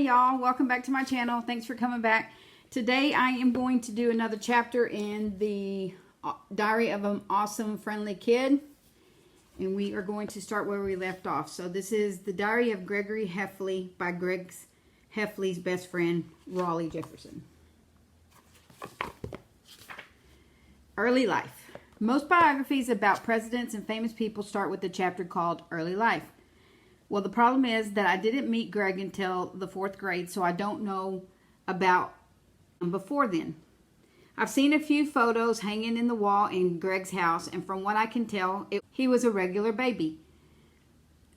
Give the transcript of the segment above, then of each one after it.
y'all, welcome back to my channel. Thanks for coming back. Today I am going to do another chapter in the Diary of an Awesome Friendly Kid, and we are going to start where we left off. So this is the Diary of Gregory Heffley by Greg Heffley's best friend, Raleigh Jefferson. Early life. Most biographies about presidents and famous people start with the chapter called Early Life. Well, the problem is that I didn't meet Greg until the 4th grade, so I don't know about him before then. I've seen a few photos hanging in the wall in Greg's house, and from what I can tell, he was a regular baby.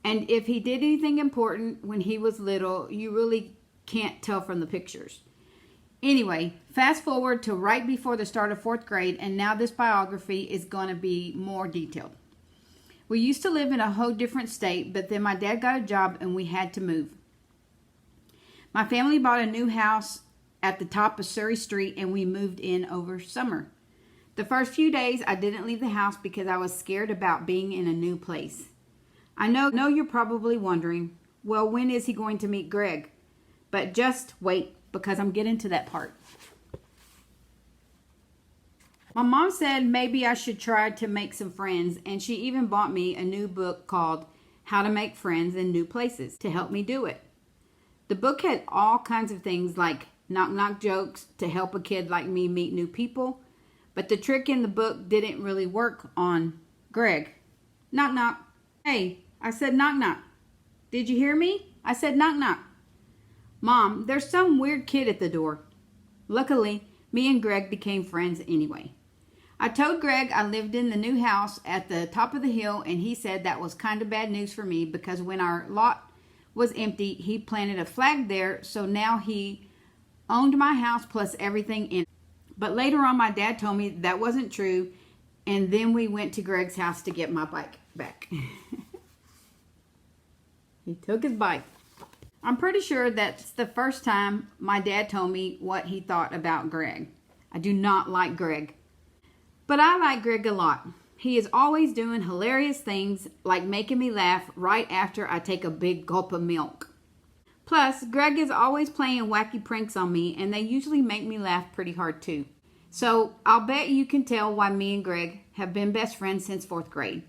And if he did anything important when he was little, you really can't tell from the pictures. Anyway, fast forward to right before the start of 4th grade, and now this biography is going to be more detailed. We used to live in a whole different state, but then my dad got a job and we had to move. My family bought a new house at the top of Surrey Street and we moved in over summer. The first few days I didn't leave the house because I was scared about being in a new place. I know you're probably wondering, well, when is he going to meet Greg? But just wait, because I'm getting to that part. My mom said maybe I should try to make some friends, and she even bought me a new book called How to Make Friends in New Places to help me do it. The book had all kinds of things like knock-knock jokes to help a kid like me meet new people, but the trick in the book didn't really work on Greg. Knock-knock. Hey, I said knock-knock. Did you hear me? I said knock-knock. Mom, there's some weird kid at the door. Luckily, me and Greg became friends anyway. I told Greg I lived in the new house at the top of the hill, and he said that was kind of bad news for me because when our lot was empty, he planted a flag there, so now he owned my house plus everything in it. But later on, my dad told me that wasn't true, and then we went to Greg's house to get my bike back. He took his bike. I'm pretty sure that's the first time my dad told me what he thought about Greg. I do not like Greg. But I like Greg a lot. He is always doing hilarious things like making me laugh right after I take a big gulp of milk. Plus, Greg is always playing wacky pranks on me, and they usually make me laugh pretty hard too. So I'll bet you can tell why me and Greg have been best friends since 4th grade.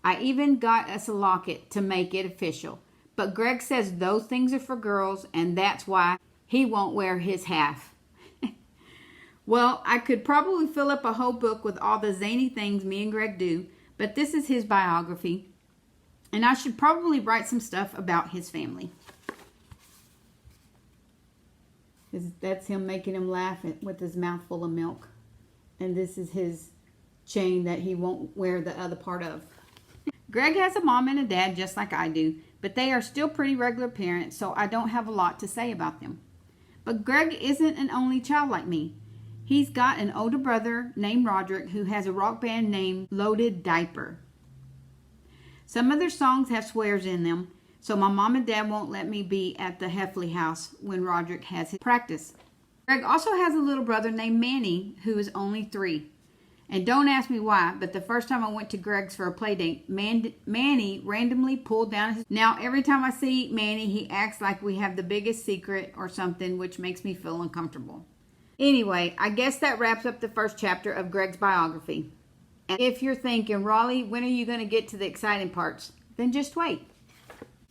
I even got us a locket to make it official. But Greg says those things are for girls, and that's why he won't wear his half. Well, I could probably fill up a whole book with all the zany things me and Greg do, but this is his biography, and I should probably write some stuff about his family. That's him making him laugh with his mouth full of milk. And this is his chain that he won't wear the other part of. Greg has a mom and a dad just like I do, but they are still pretty regular parents, so I don't have a lot to say about them. But Greg isn't an only child like me. He's got an older brother named Roderick who has a rock band named Loaded Diaper. Some of their songs have swears in them, so my mom and dad won't let me be at the Heffley house when Roderick has his practice. Greg also has a little brother named Manny who is only 3. And don't ask me why, but the first time I went to Greg's for a play date, Manny randomly pulled down his... Now, every time I see Manny, he acts like we have the biggest secret or something, which makes me feel uncomfortable. Anyway, I guess that wraps up the first chapter of Greg's biography. And if you're thinking, Raleigh, when are you going to get to the exciting parts? Then just wait.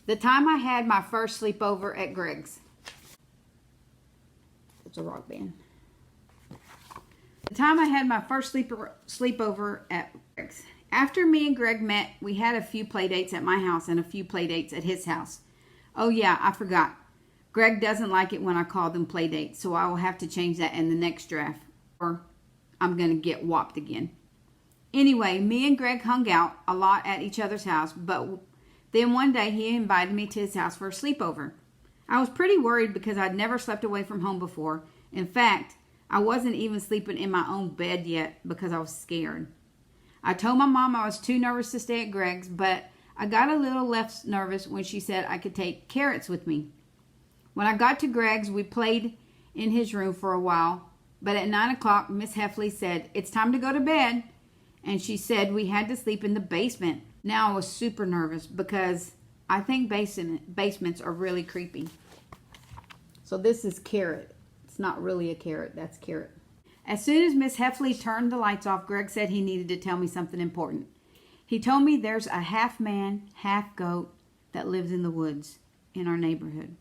The time I had my first sleepover at Greg's. It's a rock band. The time I had my first sleepover at Greg's. After me and Greg met, we had a few play dates at my house and a few play dates at his house. Oh yeah, I forgot. Greg doesn't like it when I call them play dates, so I will have to change that in the next draft, or I'm going to get whopped again. Anyway, me and Greg hung out a lot at each other's house, but then one day he invited me to his house for a sleepover. I was pretty worried because I'd never slept away from home before. In fact, I wasn't even sleeping in my own bed yet because I was scared. I told my mom I was too nervous to stay at Greg's, but I got a little less nervous when she said I could take Carrots with me. When I got to Greg's, we played in his room for a while, but at 9 o'clock, Miss Heffley said, "It's time to go to bed," and she said we had to sleep in the basement. Now I was super nervous because I think basements are really creepy. So this is carrot. It's not really a carrot. That's carrot. As soon as Miss Heffley turned the lights off, Greg said he needed to tell me something important. He told me there's a half man, half goat that lives in the woods in our neighborhood.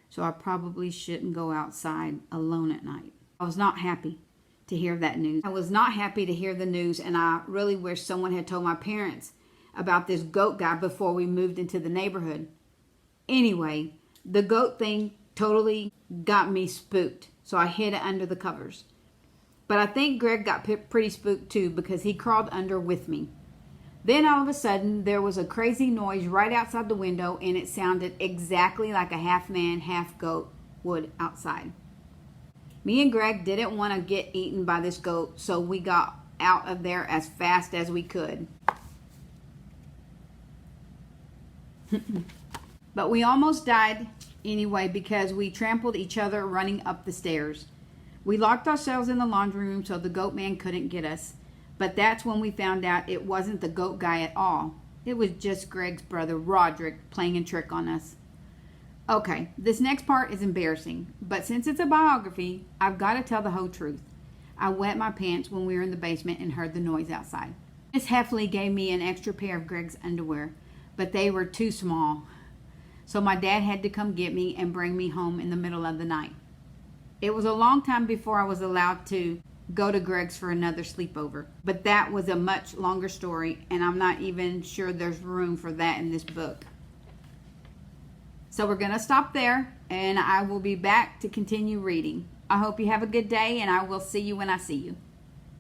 So I probably shouldn't go outside alone at night. I was not happy to hear that news. I was not happy to hear the news, and I really wish someone had told my parents about this goat guy before we moved into the neighborhood. Anyway, the goat thing totally got me spooked, so I hid it under the covers. But I think Greg got pretty spooked too because he crawled under with me. Then all of a sudden, there was a crazy noise right outside the window, and it sounded exactly like a half man, half goat would outside. Me and Greg didn't want to get eaten by this goat, so we got out of there as fast as we could. But we almost died anyway because we trampled each other running up the stairs. We locked ourselves in the laundry room so the goat man couldn't get us. But that's when we found out it wasn't the goat guy at all. It was just Greg's brother, Roderick, playing a trick on us. Okay, this next part is embarrassing, but since it's a biography, I've got to tell the whole truth. I wet my pants when we were in the basement and heard the noise outside. Miss Heffley gave me an extra pair of Greg's underwear, but they were too small. So my dad had to come get me and bring me home in the middle of the night. It was a long time before I was allowed to go to Greg's for another sleepover. But that was a much longer story, and I'm not even sure there's room for that in this book. So we're going to stop there, and I will be back to continue reading. I hope you have a good day, and I will see you when I see you.